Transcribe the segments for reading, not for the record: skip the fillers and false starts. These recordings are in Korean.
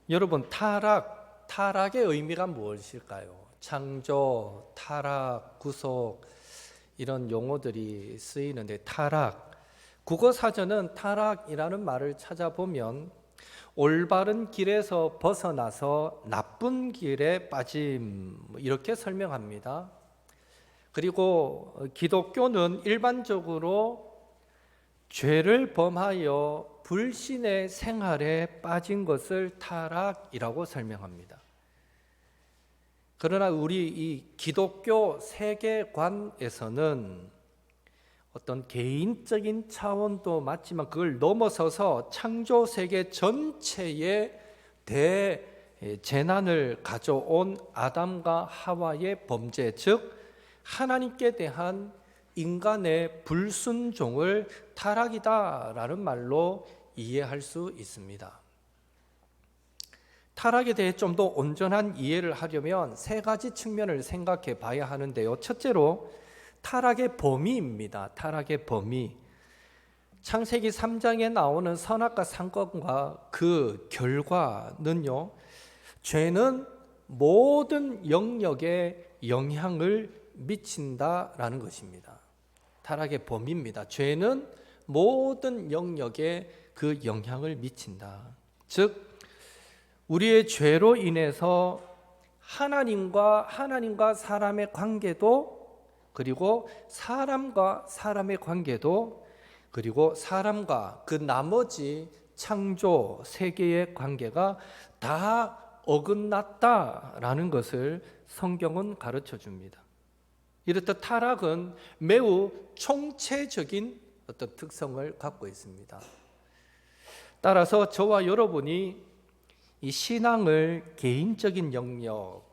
여러분, 타락의 의미가 무엇일까요? 창조, 타락, 구속 이런 용어들이 쓰이는데 국어사전은 타락이라는 말을 찾아보면 올바른 길에서 벗어나서 나쁜 길에 빠짐 이렇게 설명합니다. 그리고 기독교는 일반적으로 죄를 범하여 불신의 생활에 빠진 것을 타락이라고 설명합니다. 그러나 우리 이 기독교 세계관에서는 어떤 개인적인 차원도 맞지만 그걸 넘어서서 창조 세계 전체에 대재난을 가져온 아담과 하와의 범죄, 즉 하나님께 대한 인간의 불순종을 타락이다라는 말로 이해할 수 있습니다. 타락에 대해 좀 더 온전한 이해를 하려면 세 가지 측면을 생각해 봐야 하는데요. 첫째로 타락의 범위입니다. 타락의 범위. 창세기 3장에 나오는 선악과 상권과 그 결과는요, 죄는 모든 영역에 영향을 미친다라는 것입니다. 타락의 범위입니다. 죄는 모든 영역에 그 영향을 미친다. 즉 우리의 죄로 인해서 하나님과 사람의 관계도, 그리고 사람과 사람의 관계도, 그리고 사람과 그 나머지 창조 세계의 관계가 다 어긋났다라는 것을 성경은 가르쳐 줍니다. 이렇듯 타락은 매우 총체적인 어떤 특성을 갖고 있습니다. 따라서 저와 여러분이 이 신앙을 개인적인 영역,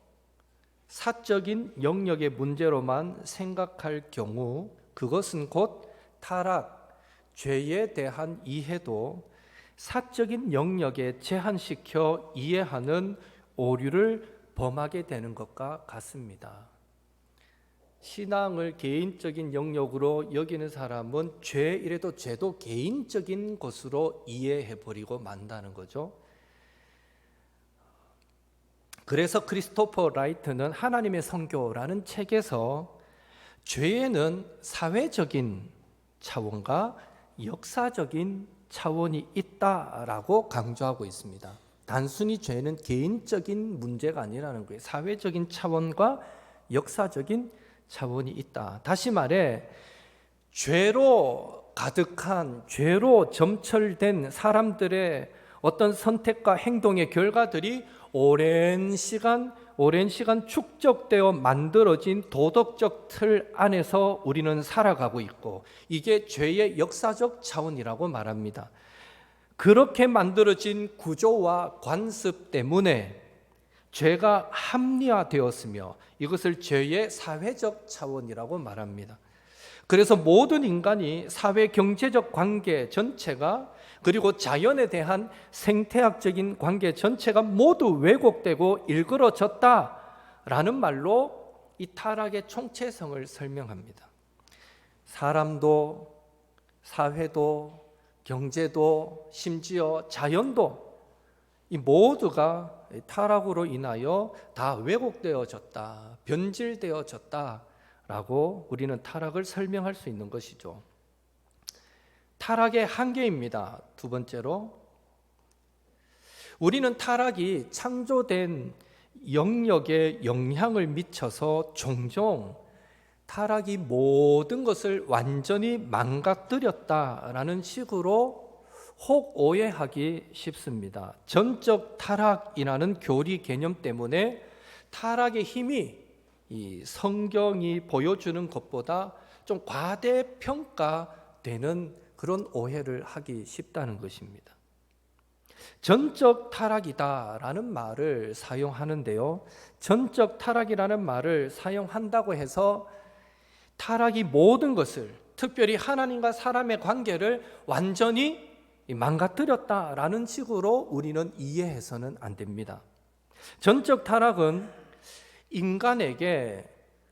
사적인 영역의 문제로만 생각할 경우 그것은 곧 타락, 죄에 대한 이해도 사적인 영역에 제한시켜 이해하는 오류를 범하게 되는 것과 같습니다. 신앙을 개인적인 영역으로 여기는 사람은 죄이래도 죄도 개인적인 것으로 이해해버리고 만다는 거죠. 그래서 크리스토퍼 라이트는 하나님의 선교라는 책에서 죄에는 사회적인 차원과 역사적인 차원이 있다라고 강조하고 있습니다. 단순히 죄는 개인적인 문제가 아니라는 거예요. 사회적인 차원과 역사적인 차원이 있다. 다시 말해 죄로 가득한, 죄로 점철된 사람들의 어떤 선택과 행동의 결과들이 오랜 시간 축적되어 만들어진 도덕적 틀 안에서 우리는 살아가고 있고, 이게 죄의 역사적 차원이라고 말합니다. 그렇게 만들어진 구조와 관습 때문에 죄가 합리화되었으며 이것을 죄의 사회적 차원이라고 말합니다. 그래서 모든 인간이 사회 경제적 관계 전체가, 그리고 자연에 대한 생태학적인 관계 전체가 모두 왜곡되고 일그러졌다라는 말로 이 타락의 총체성을 설명합니다. 사람도, 사회도, 경제도, 심지어 자연도 이 모두가 타락으로 인하여 다 왜곡되어졌다, 변질되어졌다라고 우리는 타락을 설명할 수 있는 것이죠. 타락의 한계입니다. 두 번째로, 우리는 타락이 창조된 영역에 영향을 미쳐서 종종 타락이 모든 것을 완전히 망가뜨렸다라는 식으로 혹 오해하기 쉽습니다. 전적 타락이라는 교리 개념 때문에 타락의 힘이 이 성경이 보여주는 것보다 좀 과대평가되는 그런 오해를 하기 쉽다는 것입니다. 전적 타락이다라는 말을 사용하는데요, 전적 타락이라는 말을 사용한다고 해서 타락이 모든 것을, 특별히 하나님과 사람의 관계를 완전히 망가뜨렸다라는 식으로 우리는 이해해서는 안 됩니다. 전적 타락은 인간에게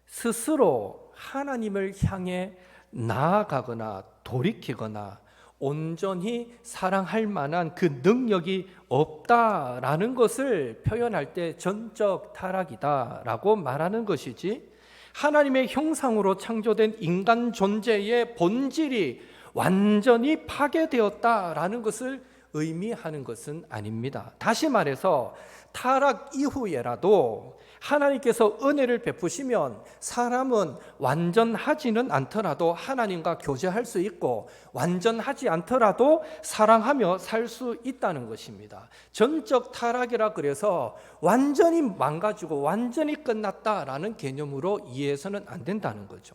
스스로 하나님을 향해 나아가거나 돌이키거나 온전히 사랑할 만한 그 능력이 없다라는 것을 표현할 때 전적 타락이다라고 말하는 것이지, 하나님의 형상으로 창조된 인간 존재의 본질이 완전히 파괴되었다라는 것을 의미하는 것은 아닙니다. 다시 말해서 타락 이후에라도 하나님께서 은혜를 베푸시면 사람은 완전하지는 않더라도 하나님과 교제할 수 있고, 완전하지 않더라도 사랑하며 살 수 있다는 것입니다. 전적 타락이라 그래서 완전히 망가지고 완전히 끝났다라는 개념으로 이해해서는 안 된다는 거죠.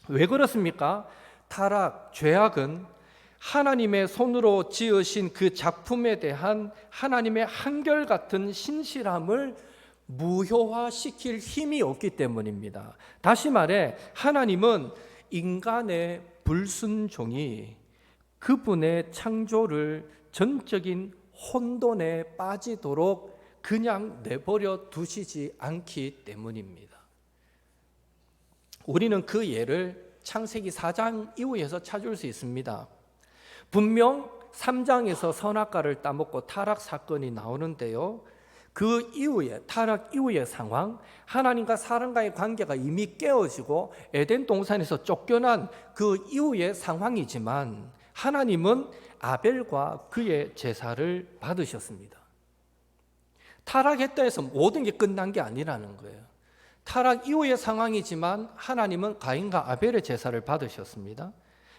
왜 그렇습니까? 타락, 죄악은 하나님의 손으로 지으신 그 작품에 대한 하나님의 한결같은 신실함을 무효화시킬 힘이 없기 때문입니다. 다시 말해 하나님은 인간의 불순종이 그분의 창조를 전적인 혼돈에 빠지도록 그냥 내버려 두시지 않기 때문입니다. 우리는 그 예를 창세기 4장 이후에서 찾을 수 있습니다. 분명 3장에서 선악과를 따먹고 타락 사건이 나오는데요, 그 이후에, 타락 이후의 상황, 하나님과 사람과의 관계가 이미 깨어지고 에덴 동산에서 쫓겨난 그 이후의 상황이지만, 하나님은 아벨과 그의 제사를 받으셨습니다. 타락했다 해서 모든 게 끝난 게 아니라는 거예요. 타락 이후의 상황이지만 하나님은 가인과 아벨의 제사를 받으셨습니다.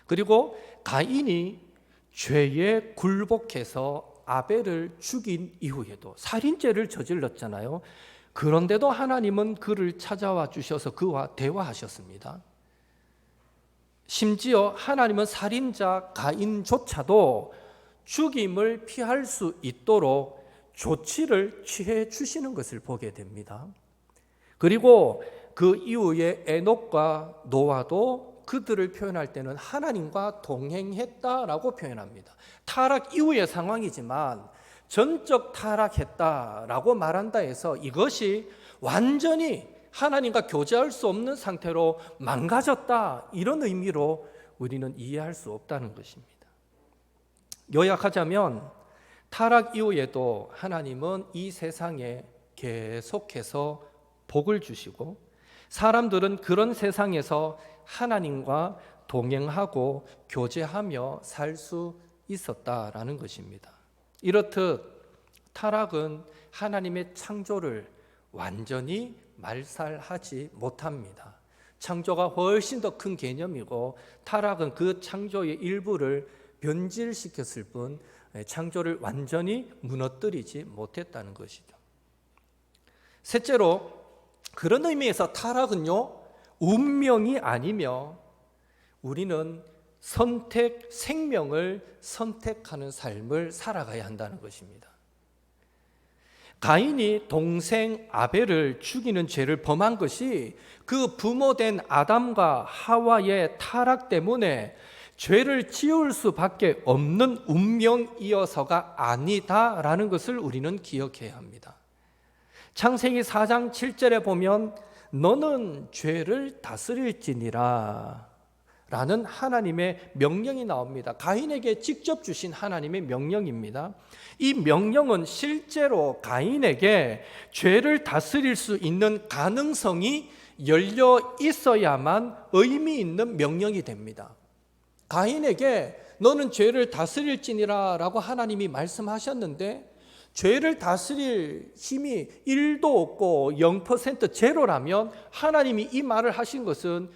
그리고 가인이 죄에 굴복해서 아벨을 죽인 이후에도 살인죄를 저질렀잖아요. 그런데도 하나님은 그를 찾아와 주셔서 그와 대화하셨습니다. 심지어 하나님은 살인자 가인조차도 죽임을 피할 수 있도록 조치를 취해 주시는 것을 보게 됩니다. 그리고 그 이후에 에녹과 노아도 그들을 표현할 때는 하나님과 동행했다라고 표현합니다. 타락 이후의 상황이지만 전적 타락했다라고 말한다 해서 이것이 완전히 하나님과 교제할 수 없는 상태로 망가졌다, 이런 의미로 우리는 이해할 수 없다는 것입니다. 요약하자면 타락 이후에도 하나님은 이 세상에 계속해서 복을 주시고, 사람들은 그런 세상에서 하나님과 동행하고 교제하며 살 수 있었다라는 것입니다. 이렇듯 타락은 하나님의 창조를 완전히 말살하지 못합니다. 창조가 훨씬 더 큰 개념이고, 타락은 그 창조의 일부를 변질시켰을 뿐 창조를 완전히 무너뜨리지 못했다는 것이죠. 셋째로, 그런 의미에서 타락은요, 운명이 아니며 우리는 생명을 선택하는 삶을 살아가야 한다는 것입니다. 가인이 동생 아벨을 죽이는 죄를 범한 것이 그 부모된 아담과 하와의 타락 때문에 죄를 지을 수밖에 없는 운명이어서가 아니다라는 것을 우리는 기억해야 합니다. 창세기 4장 7절에 보면 너는 죄를 다스릴지니라 라는 하나님의 명령이 나옵니다. 가인에게 직접 주신 하나님의 명령입니다. 이 명령은 실제로 가인에게 죄를 다스릴 수 있는 가능성이 열려 있어야만 의미 있는 명령이 됩니다. 가인에게 너는 죄를 다스릴지니라 라고 하나님이 말씀하셨는데, 죄를 다스릴 힘이 1도 없고 0% 제로라면 하나님이 이 말을 하신 것은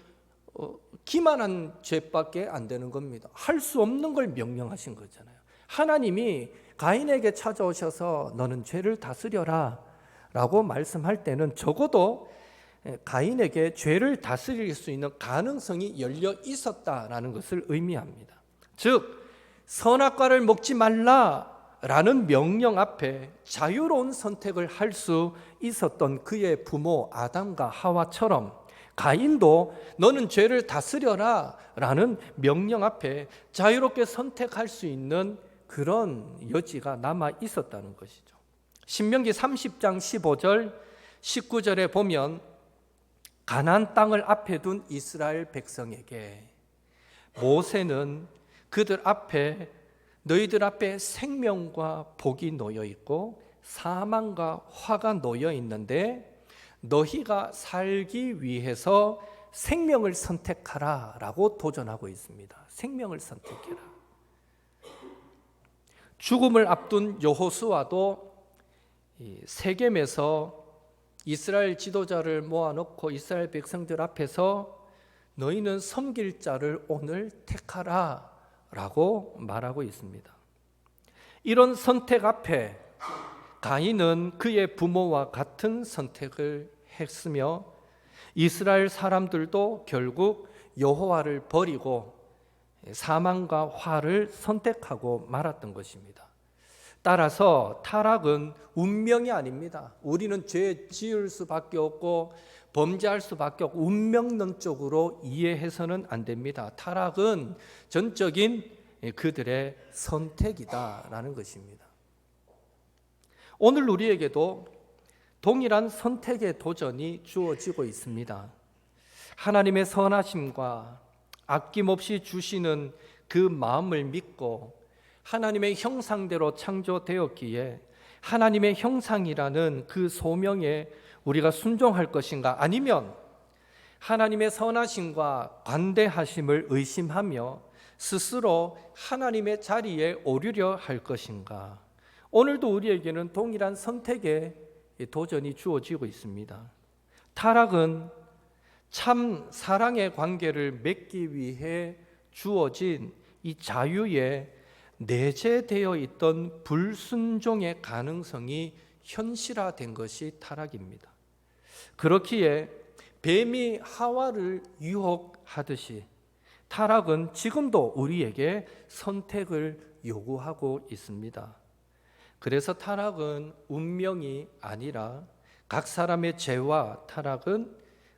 기만한 죄밖에 안 되는 겁니다. 할 수 없는 걸 명령하신 거잖아요. 하나님이 가인에게 찾아오셔서 너는 죄를 다스려라 라고 말씀할 때는 적어도 가인에게 죄를 다스릴 수 있는 가능성이 열려 있었다라는 것을 의미합니다. 즉 선악과를 먹지 말라라는 명령 앞에 자유로운 선택을 할 수 있었던 그의 부모 아담과 하와처럼 가인도 너는 죄를 다스려라 라는 명령 앞에 자유롭게 선택할 수 있는 그런 여지가 남아 있었다는 것이죠. 신명기 30장 15절 19절에 보면 가나안 땅을 앞에 둔 이스라엘 백성에게 모세는 너희들 앞에 생명과 복이 놓여 있고 사망과 화가 놓여 있는데 너희가 살기 위해서 생명을 선택하라 라고 도전하고 있습니다. 생명을 선택해라. 죽음을 앞둔 여호수아도 세겜에서 이스라엘 지도자를 모아놓고 이스라엘 백성들 앞에서 너희는 섬길 자를 오늘 택하라 라고 말하고 있습니다. 이런 선택 앞에 가인은 그의 부모와 같은 선택을 했으며 이스라엘 사람들도 결국 여호와를 버리고 사망과 화를 선택하고 말았던 것입니다. 따라서 타락은 운명이 아닙니다. 우리는 죄 지을 수밖에 없고 범죄할 수밖에 없고 운명론적으로 이해해서는 안 됩니다. 타락은 전적인 그들의 선택이다라는 것입니다. 오늘 우리에게도 동일한 선택의 도전이 주어지고 있습니다. 하나님의 선하심과 아낌없이 주시는 그 마음을 믿고 하나님의 형상대로 창조되었기에 하나님의 형상이라는 그 소명에 우리가 순종할 것인가, 아니면 하나님의 선하심과 관대하심을 의심하며 스스로 하나님의 자리에 오르려 할 것인가. 오늘도 우리에게는 동일한 선택의 도전이 주어지고 있습니다. 타락은 참 사랑의 관계를 맺기 위해 주어진 이 자유에 내재되어 있던 불순종의 가능성이 현실화된 것이 타락입니다. 그렇기에 뱀이 하와를 유혹하듯이 타락은 지금도 우리에게 선택을 요구하고 있습니다. 그래서 타락은 운명이 아니라 각 사람의 죄와 타락은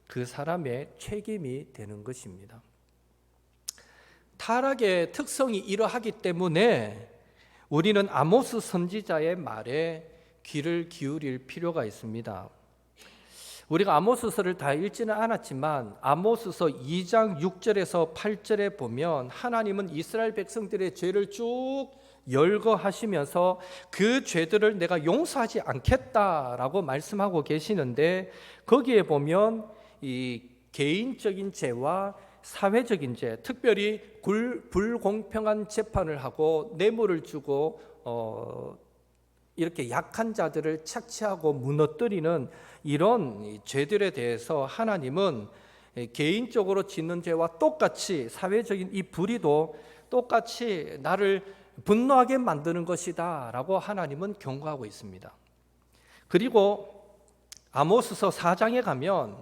그 사람의 책임이 되는 것입니다. 타락의 특성이 이러하기 때문에 우리는 아모스 선지자의 말에 귀를 기울일 필요가 있습니다. 우리가 아모스서를 다 읽지는 않았지만 아모스서 2장 6절에서 8절에 보면 하나님은 이스라엘 백성들의 죄를 쭉 열거하시면서 그 죄들을 내가 용서하지 않겠다라고 말씀하고 계시는데, 거기에 보면 이 개인적인 죄와 사회적인 죄, 특별히 불공평한 재판을 하고 뇌물을 주고 이렇게 약한 자들을 착취하고 무너뜨리는 이런 죄들에 대해서 하나님은 개인적으로 짓는 죄와 똑같이 사회적인 이 불의도 똑같이 나를 분노하게 만드는 것이다 라고 하나님은 경고하고 있습니다. 그리고 아모스서 4장에 가면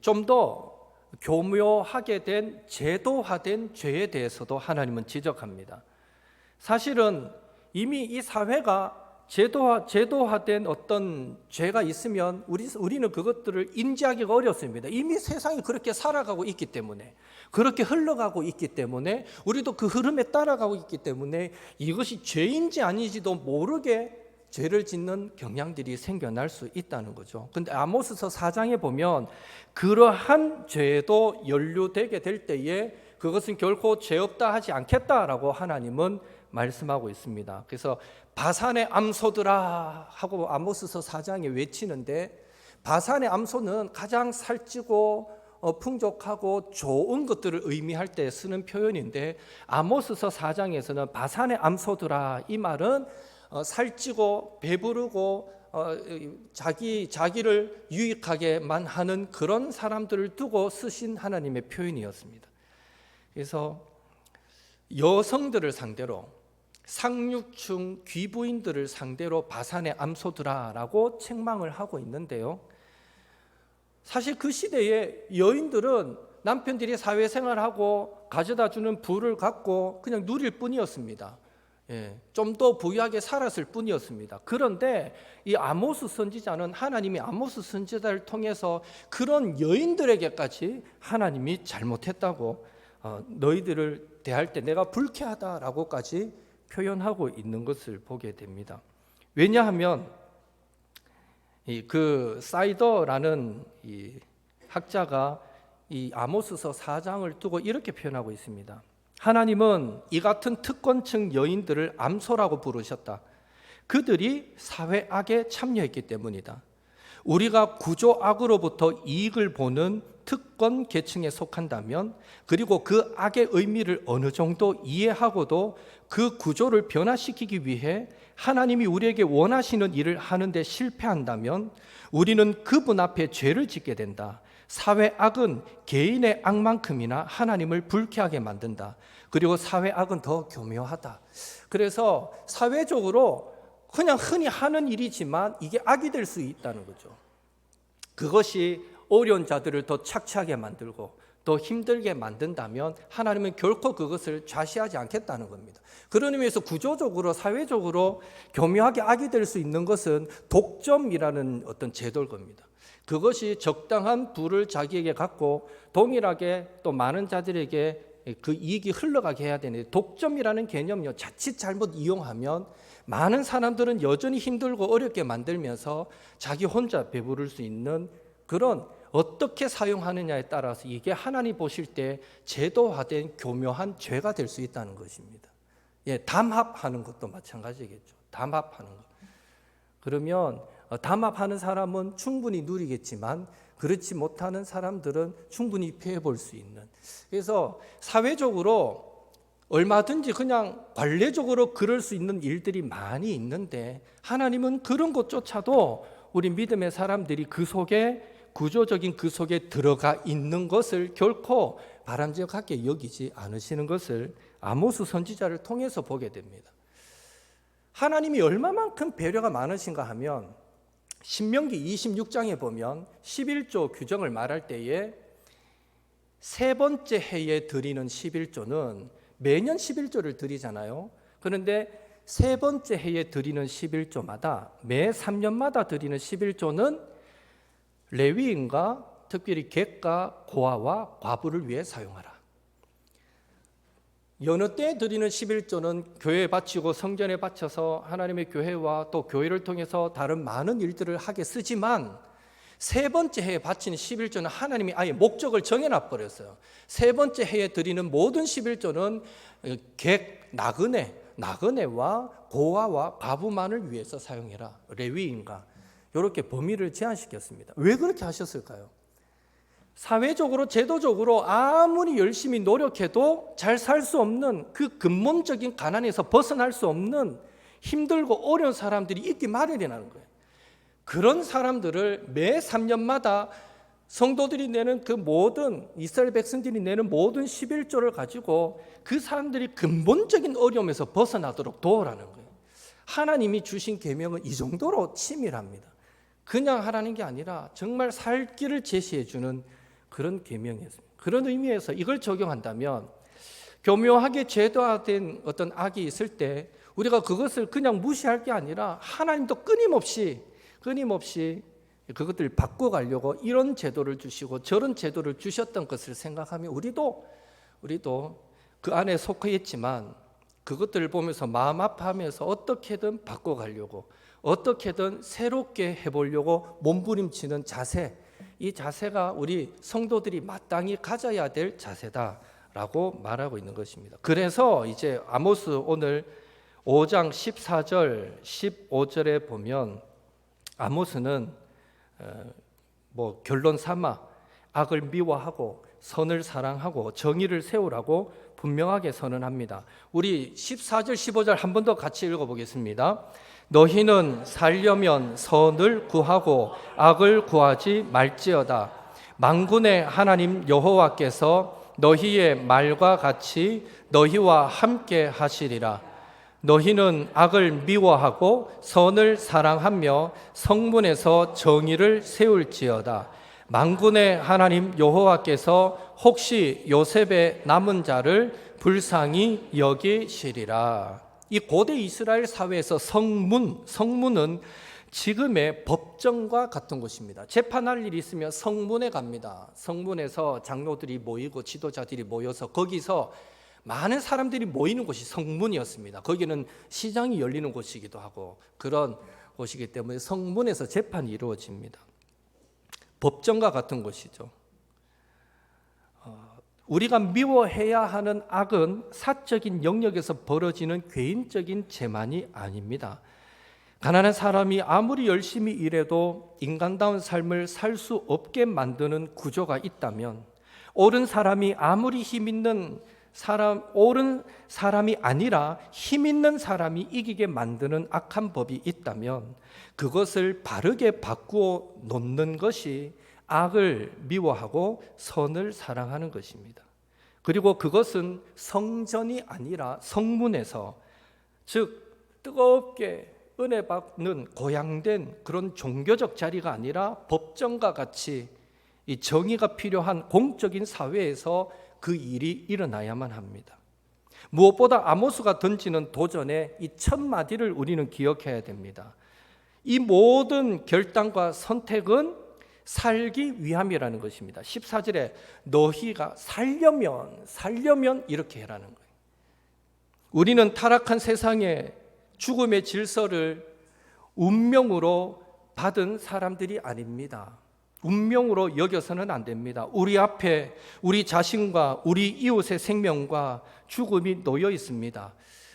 좀 더 교묘하게 된 제도화된 죄에 대해서도 하나님은 지적합니다. 사실은 이미 이 사회가 제도화된 어떤 죄가 있으면 우리는 그것들을 인지하기가 어렵습니다. 이미 세상이 그렇게 살아가고 있기 때문에, 그렇게 흘러가고 있기 때문에, 우리도 그 흐름에 따라가고 있기 때문에 이것이 죄인지 아닌지도 모르게 죄를 짓는 경향들이 생겨날 수 있다는 거죠. 그런데 아모스서 4장에 보면 그러한 죄도 연루되게 될 때에 그것은 결코 죄 없다 하지 않겠다라고 하나님은 말씀하고 있습니다. 그래서 바산의 암소들아 하고 아모스서 4장에 외치는데, 바산의 암소는 가장 살찌고 풍족하고 좋은 것들을 의미할 때 쓰는 표현인데, 아모스서 4장에서는 바산의 암소들아, 이 말은 살찌고 배부르고 자기를 유익하게만 하는 그런 사람들을 두고 쓰신 하나님의 표현이었습니다. 그래서 여성들을 상대로, 상류층 귀부인들을 상대로 바산의 암소들아라고 책망을 하고 있는데요, 사실 그 시대에 여인들은 남편들이 사회생활하고 가져다주는 부를 갖고 그냥 누릴 뿐이었습니다. 좀 더 부유하게 살았을 뿐이었습니다. 그런데 이 아모스 선지자는 하나님이 아모스 선지자를 통해서 그런 여인들에게까지 하나님이 잘못했다고, 너희들을 대할 때 내가 불쾌하다라고까지 표현하고 있는 것을 보게 됩니다. 왜냐하면 그 사이더라는 이 학자가 이 아모스서 4장을 두고 이렇게 표현하고 있습니다. 하나님은 이 같은 특권층 여인들을 암소라고 부르셨다. 그들이 사회악에 참여했기 때문이다. 우리가 구조악으로부터 이익을 보는 특권 계층에 속한다면, 그리고 그 악의 의미를 어느 정도 이해하고도 그 구조를 변화시키기 위해 하나님이 우리에게 원하시는 일을 하는데 실패한다면 우리는 그분 앞에 죄를 짓게 된다. 사회악은 개인의 악만큼이나 하나님을 불쾌하게 만든다. 그리고 사회악은 더 교묘하다. 그래서 사회적으로 그냥 흔히 하는 일이지만 이게 악이 될 수 있다는 거죠. 그것이 어려운 자들을 더 착취하게 만들고 더 힘들게 만든다면 하나님은 결코 그것을 좌시하지 않겠다는 겁니다. 그런 의미에서 구조적으로 사회적으로 교묘하게 악이 될 수 있는 것은 독점이라는 어떤 제도일 겁니다. 그것이 적당한 부를 자기에게 갖고 동일하게 또 많은 자들에게 그 이익이 흘러가게 해야 되는데, 독점이라는 개념이요, 자칫 잘못 이용하면 많은 사람들은 여전히 힘들고 어렵게 만들면서 자기 혼자 배부를 수 있는 그런, 어떻게 사용하느냐에 따라서 이게 하나님 보실 때 제도화된 교묘한 죄가 될 수 있다는 것입니다. 예, 담합하는 것도 마찬가지겠죠. 담합하는 것. 그러면 담합하는 사람은 충분히 누리겠지만 그렇지 못하는 사람들은 충분히 피해 볼 수 있는. 그래서 사회적으로 얼마든지 그냥 관례적으로 그럴 수 있는 일들이 많이 있는데, 하나님은 그런 것조차도 우리 믿음의 사람들이 그 속에, 구조적인 그 속에 들어가 있는 것을 결코 바람직하게 여기지 않으시는 것을 아모스 선지자를 통해서 보게 됩니다. 하나님이 얼마만큼 배려가 많으신가 하면 신명기 26장에 보면 11조 규정을 말할 때에 세 번째 해에 드리는 11조는 매년 11조를 드리잖아요. 그런데 세 번째 해에 드리는 11조마다 매 3년마다 드리는 11조는 레위인과 특별히 객과 고아와 과부를 위해 사용하라. 여느 때 드리는 11조는 교회에 바치고 성전에 바쳐서 하나님의 교회와 또 교회를 통해서 다른 많은 일들을 하게 쓰지만, 세 번째 해에 바치는 11조는 하나님이 아예 목적을 정해놔 버렸어요. 세 번째 해에 드리는 모든 11조는 객, 나그네와 고아와 과부만을 위해서 사용해라. 레위인과 이렇게 범위를 제한시켰습니다. 왜 그렇게 하셨을까요? 사회적으로 제도적으로 아무리 열심히 노력해도 잘 살 수 없는 그 근본적인 가난에서 벗어날 수 없는 힘들고 어려운 사람들이 있기 마련이라는 거예요. 그런 사람들을 매 3년마다 성도들이 내는 그 모든, 이스라엘 백성들이 내는 모든 11조를 가지고 그 사람들이 근본적인 어려움에서 벗어나도록 도우라는 거예요. 하나님이 주신 계명은 이 정도로 치밀합니다. 그냥 하라는 게 아니라 정말 살 길을 제시해 주는 그런 계명이었습니다. 그런 의미에서 이걸 적용한다면 교묘하게 제도화된 어떤 악이 있을 때 우리가 그것을 그냥 무시할 게 아니라 하나님도 끊임없이 그것들을 바꿔가려고 이런 제도를 주시고 저런 제도를 주셨던 것을 생각하면 우리도 그 안에 속해 있지만 그것들을 보면서 마음 아파하면서 어떻게든 바꿔가려고, 어떻게든 새롭게 해보려고 몸부림치는 자세, 이 자세가 우리 성도들이 마땅히 가져야 될 자세다라고 말하고 있는 것입니다. 그래서 이제 아모스 오늘 5장 14절 15절에 보면 아모스는 결론 삼아 악을 미워하고 선을 사랑하고 정의를 세우라고 분명하게 선언합니다. 우리 14절 15절 한 번 더 같이 읽어보겠습니다. 너희는 살려면 선을 구하고 악을 구하지 말지어다. 만군의 하나님 여호와께서 너희의 말과 같이 너희와 함께 하시리라. 너희는 악을 미워하고 선을 사랑하며 성문에서 정의를 세울지어다. 만군의 하나님 여호와께서 혹시 요셉의 남은 자를 불쌍히 여기시리라. 이 고대 이스라엘 사회에서 성문은 지금의 법정과 같은 곳입니다. 재판할 일이 있으면 성문에 갑니다. 성문에서 장로들이 모이고 지도자들이 모여서 거기서 많은 사람들이 모이는 곳이 성문이었습니다. 거기는 시장이 열리는 곳이기도 하고 그런 곳이기 때문에 성문에서 재판이 이루어집니다. 법정과 같은 곳이죠. 우리가 미워해야 하는 악은 사적인 영역에서 벌어지는 개인적인 죄만이 아닙니다. 가난한 사람이 아무리 열심히 일해도 인간다운 삶을 살 수 없게 만드는 구조가 있다면, 옳은 사람이 아무리 옳은 사람이 아니라 힘 있는 사람이 이기게 만드는 악한 법이 있다면, 그것을 바르게 바꾸어 놓는 것이 악을 미워하고 선을 사랑하는 것입니다. 그리고 그것은 성전이 아니라 성문에서, 즉 뜨겁게 은혜 받는 고양된 그런 종교적 자리가 아니라 법정과 같이 이 정의가 필요한 공적인 사회에서 그 일이 일어나야만 합니다. 무엇보다 아모스가 던지는 도전의 이 첫 마디를 우리는 기억해야 됩니다. 이 모든 결단과 선택은 살기 위함이라는 것입니다. 14절에 너희가 살려면 이렇게 해라는 거예요. 우리는 타락한 세상에 죽음의 질서를 운명으로 받은 사람들이 아닙니다. 운명으로 여겨서는 안 됩니다. 우리 앞에 우리 자신과 우리 이웃의 생명과 죽음이 놓여 있습니다.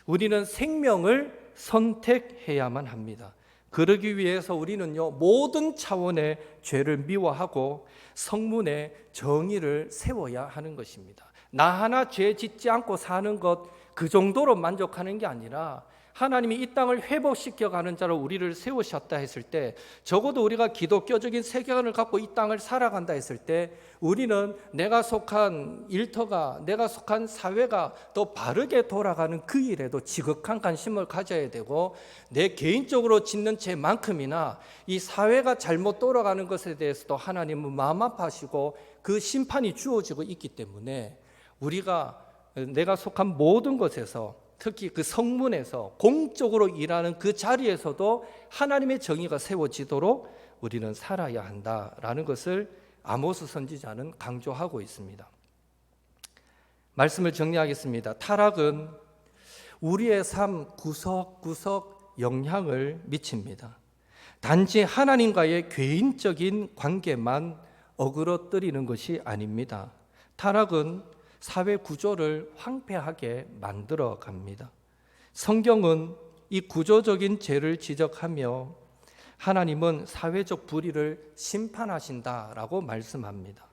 우리는 생명을 선택해야만 합니다. 그러기 위해서 우리는요, 모든 차원의 죄를 미워하고 성문에 정의를 세워야 하는 것입니다. 나 하나 죄 짓지 않고 사는 것, 그 정도로 만족하는 게 아니라 하나님이 이 땅을 회복시켜가는 자로 우리를 세우셨다 했을 때, 적어도 우리가 기독교적인 세계관을 갖고 이 땅을 살아간다 했을 때, 우리는 내가 속한 일터가, 내가 속한 사회가 더 바르게 돌아가는 그 일에도 지극한 관심을 가져야 되고, 내 개인적으로 짓는 죄만큼이나 이 사회가 잘못 돌아가는 것에 대해서도 하나님은 마음 아파하시고 그 심판이 주어지고 있기 때문에, 우리가 내가 속한 모든 것에서, 특히 그 성문에서 공적으로 일하는 그 자리에서도 하나님의 정의가 세워지도록 우리는 살아야 한다라는 것을 아모스 선지자는 강조하고 있습니다. 말씀을 정리하겠습니다. 타락은 우리의 삶 구석구석 영향을 미칩니다. 단지 하나님과의 개인적인 관계만 어그러뜨리는 것이 아닙니다. 타락은 사회 구조를 황폐하게 만들어 갑니다. 성경은 이 구조적인 죄를 지적하며 하나님은 사회적 불의를 심판하신다라고 말씀합니다.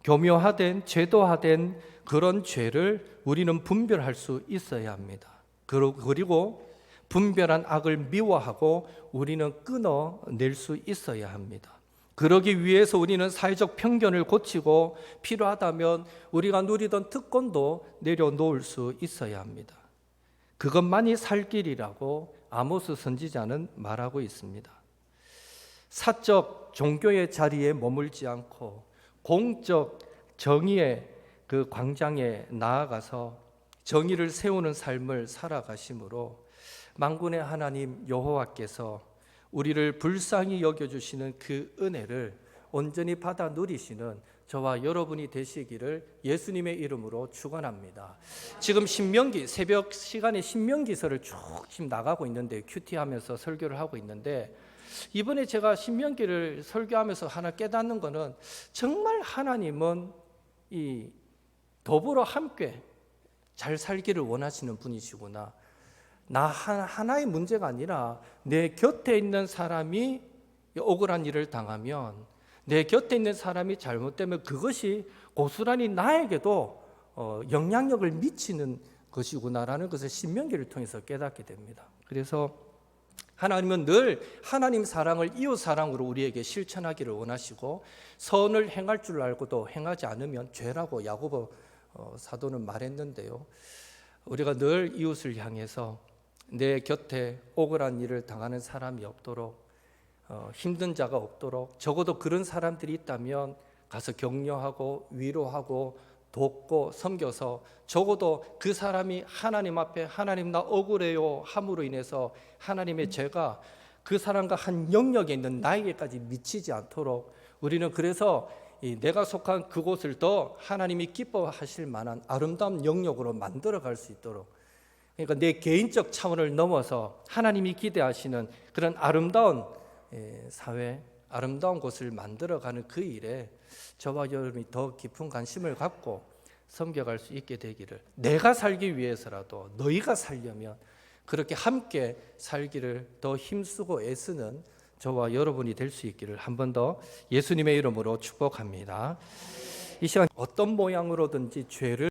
교묘화된, 제도화된 그런 죄를 우리는 분별할 수 있어야 합니다. 그리고 분별한 악을 미워하고 우리는 끊어낼 수 있어야 합니다. 그러기 위해서 우리는 사회적 편견을 고치고 필요하다면 우리가 누리던 특권도 내려놓을 수 있어야 합니다. 그것만이 살 길이라고 아모스 선지자는 말하고 있습니다. 사적 종교의 자리에 머물지 않고 공적 정의의 그 광장에 나아가서 정의를 세우는 삶을 살아가심으로 만군의 하나님 여호와께서 우리를 불쌍히 여겨주시는 그 은혜를 온전히 받아 누리시는 저와 여러분이 되시기를 예수님의 이름으로 축원합니다. 지금 신명기, 새벽 시간에 신명기서를 쭉 지금 나가고 있는데, 큐티하면서 설교를 하고 있는데, 이번에 제가 신명기를 설교하면서 하나 깨닫는 거는, 정말 하나님은 이 더불어 함께 잘 살기를 원하시는 분이시구나. 나 하나의 문제가 아니라 내 곁에 있는 사람이 억울한 일을 당하면, 내 곁에 있는 사람이 잘못되면 그것이 고스란히 나에게도 영향력을 미치는 것이구나라는 것을 신명기를 통해서 깨닫게 됩니다. 그래서 하나님은 늘 하나님 사랑을 이웃 사랑으로 우리에게 실천하기를 원하시고, 선을 행할 줄 알고도 행하지 않으면 죄라고 야고보 사도는 말했는데요, 우리가 늘 이웃을 향해서 내 곁에 억울한 일을 당하는 사람이 없도록, 힘든 자가 없도록, 적어도 그런 사람들이 있다면 가서 격려하고 위로하고 돕고 섬겨서, 적어도 그 사람이 하나님 앞에 하나님 나 억울해요 함으로 인해서 하나님의 죄가 그 사람과 한 영역에 있는 나에게까지 미치지 않도록, 우리는 그래서 내가 속한 그곳을 더 하나님이 기뻐하실 만한 아름다운 영역으로 만들어갈 수 있도록, 그러니까 내 개인적 차원을 넘어서 하나님이 기대하시는 그런 아름다운 사회, 아름다운 곳을 만들어가는 그 일에 저와 여러분이 더 깊은 관심을 갖고 섬겨갈 수 있게 되기를, 내가 살기 위해서라도 너희가 살려면 그렇게 함께 살기를 더 힘쓰고 애쓰는 저와 여러분이 될 수 있기를 한 번 더 예수님의 이름으로 축복합니다. 이 시간 어떤 모양으로든지 죄를